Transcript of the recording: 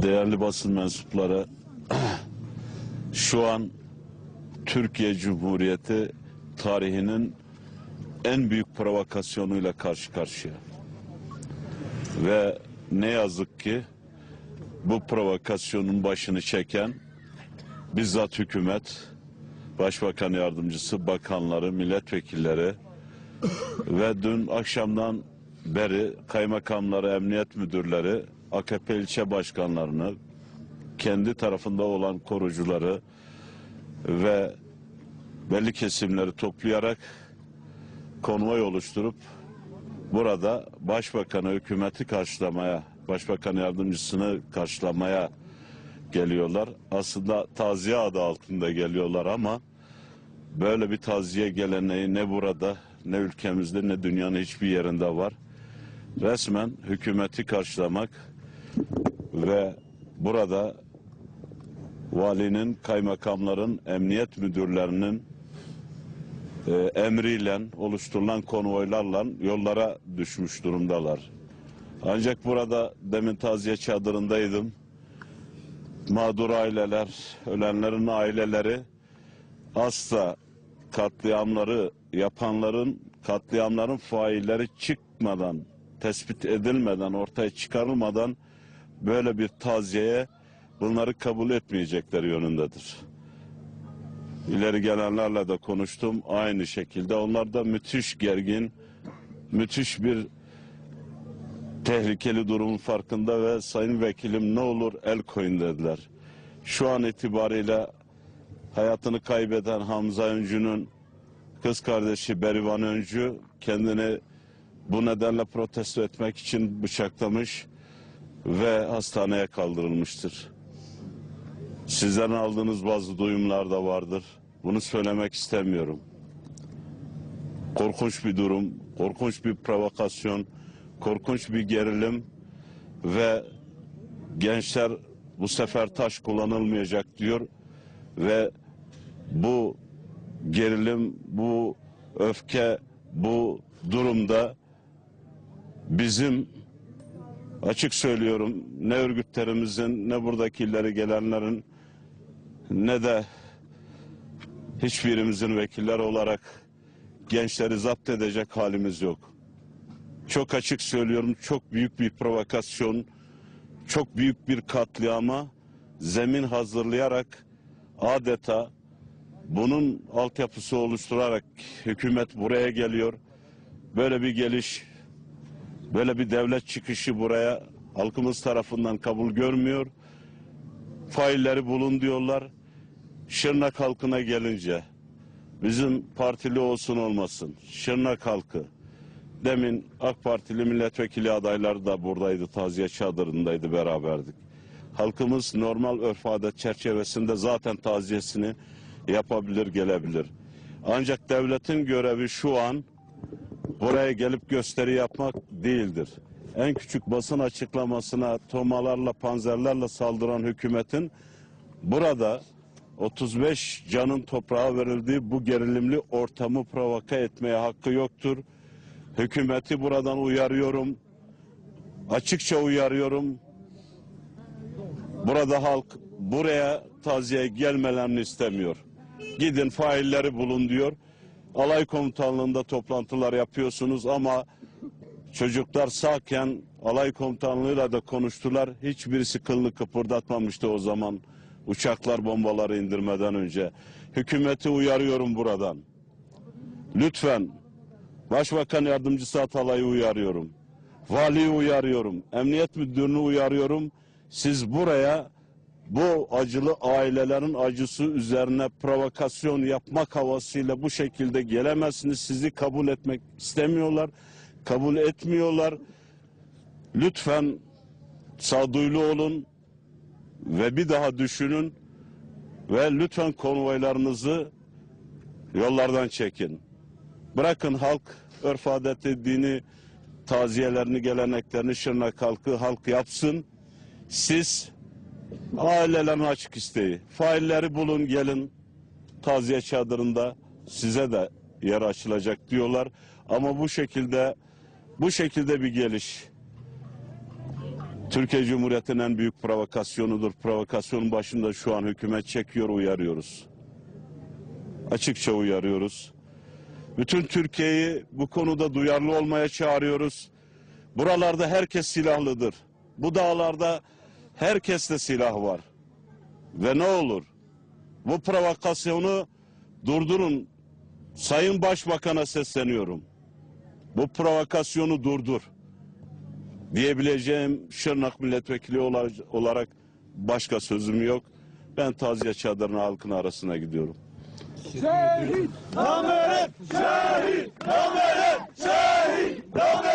Değerli basın mensupları, şu an Türkiye Cumhuriyeti tarihinin en büyük provokasyonuyla karşı karşıya. Ve ne yazık ki bu provokasyonun başını çeken bizzat hükümet, başbakan yardımcısı, bakanları, milletvekilleri ve dün akşamdan beri kaymakamları, emniyet müdürleri, AKP ilçe başkanlarını, kendi tarafında olan korucuları ve belli kesimleri toplayarak konvoy oluşturup burada başbakanı, hükümeti karşılamaya, başbakan yardımcısını karşılamaya geliyorlar. Aslında taziye adı altında geliyorlar ama böyle bir taziye geleneği ne burada, ne ülkemizde, ne dünyanın hiçbir yerinde var. Resmen hükümeti karşılamak ve burada valinin, kaymakamların, emniyet müdürlerinin emriyle oluşturulan konvoylarla yollara düşmüş durumdalar. Ancak burada demin taziye çadırındaydım. Mağdur aileler, ölenlerin aileleri asla katliamları yapanların, katliamların failleri çıkmadan, tespit edilmeden, ortaya çıkarılmadan böyle bir taziyeye bunları kabul etmeyecekleri yönündedir. İleri gelenlerle de konuştum aynı şekilde. Onlar da müthiş gergin, müthiş bir tehlikeli durumun farkında ve sayın vekilim ne olur el koyun dediler. Şu an itibariyle hayatını kaybeden Hamza Öncü'nün kız kardeşi Berivan Öncü kendini bu nedenle protesto etmek için bıçaklamış ve hastaneye kaldırılmıştır. Sizden aldığınız bazı duyumlar da vardır. Bunu söylemek istemiyorum. Korkunç bir durum, korkunç bir provokasyon, korkunç bir gerilim ve gençler bu sefer taş kullanılmayacak diyor ve bu gerilim, bu öfke, bu durumda bizim, açık söylüyorum, ne örgütlerimizin, ne buradaki ileri gelenlerin, ne de hiçbirimizin vekilleri olarak gençleri zapt edecek halimiz yok. Çok açık söylüyorum, çok büyük bir provokasyon, çok büyük bir katliama zemin hazırlayarak adeta bunun altyapısı oluşturarak hükümet buraya geliyor. Böyle bir geliş, böyle bir devlet çıkışı buraya halkımız tarafından kabul görmüyor. Failleri bulun diyorlar. Şırnak halkına gelince bizim partili olsun olmasın, Şırnak halkı, demin AK Partili milletvekili adayları da buradaydı, taziye çadırındaydı, beraberdik. Halkımız normal örf adet çerçevesinde zaten taziyesini yapabilir, gelebilir. Ancak devletin görevi şu an buraya gelip gösteri yapmak değildir. En küçük basın açıklamasına tomalarla, panzerlerle saldıran hükümetin burada 35 canın toprağa verildiği bu gerilimli ortamı provoke etmeye hakkı yoktur. Hükümeti buradan uyarıyorum. Açıkça uyarıyorum. Burada halk buraya taziyeye gelmelerini istemiyor. Gidin failleri bulun diyor. Alay komutanlığında toplantılar yapıyorsunuz ama çocuklar sağken alay komutanlığıyla da konuştular. Hiçbirisi kılını kıpırdatmamıştı o zaman. Uçaklar bombaları indirmeden önce. Hükümeti uyarıyorum buradan. Lütfen Başbakan Yardımcısı Atalay'ı uyarıyorum. Valiyi uyarıyorum. Emniyet Müdürünü uyarıyorum. Siz buraya bu acılı ailelerin acısı üzerine provokasyon yapmak havasıyla bu şekilde gelemezsiniz. Sizi kabul etmek istemiyorlar. Kabul etmiyorlar. Lütfen sağduyulu olun ve bir daha düşünün ve lütfen konvoylarınızı yollardan çekin. Bırakın halk örf adeti, dini, taziyelerini, geleneklerini Şırnak halk yapsın. Siz ailelerin açık isteği, failleri bulun, gelin taziye çadırında, size de yer açılacak diyorlar. Ama bu şekilde bir geliş Türkiye Cumhuriyeti'nin en büyük provokasyonudur. Provokasyonun başında şu an hükümet çekiyor, uyarıyoruz. Açıkça uyarıyoruz. Bütün Türkiye'yi bu konuda duyarlı olmaya çağırıyoruz. Buralarda herkes silahlıdır. Bu dağlarda herkeste silah var. Ve ne olur? Bu provokasyonu durdurun. Sayın Başbakan'a sesleniyorum. Bu provokasyonu durdur. Diyebileceğim Şırnak milletvekili olarak başka sözüm yok. Ben taziye çadırına halkın arasına gidiyorum. Şehit! Nameref! Şehit! Nameref! Şehit! Nameref!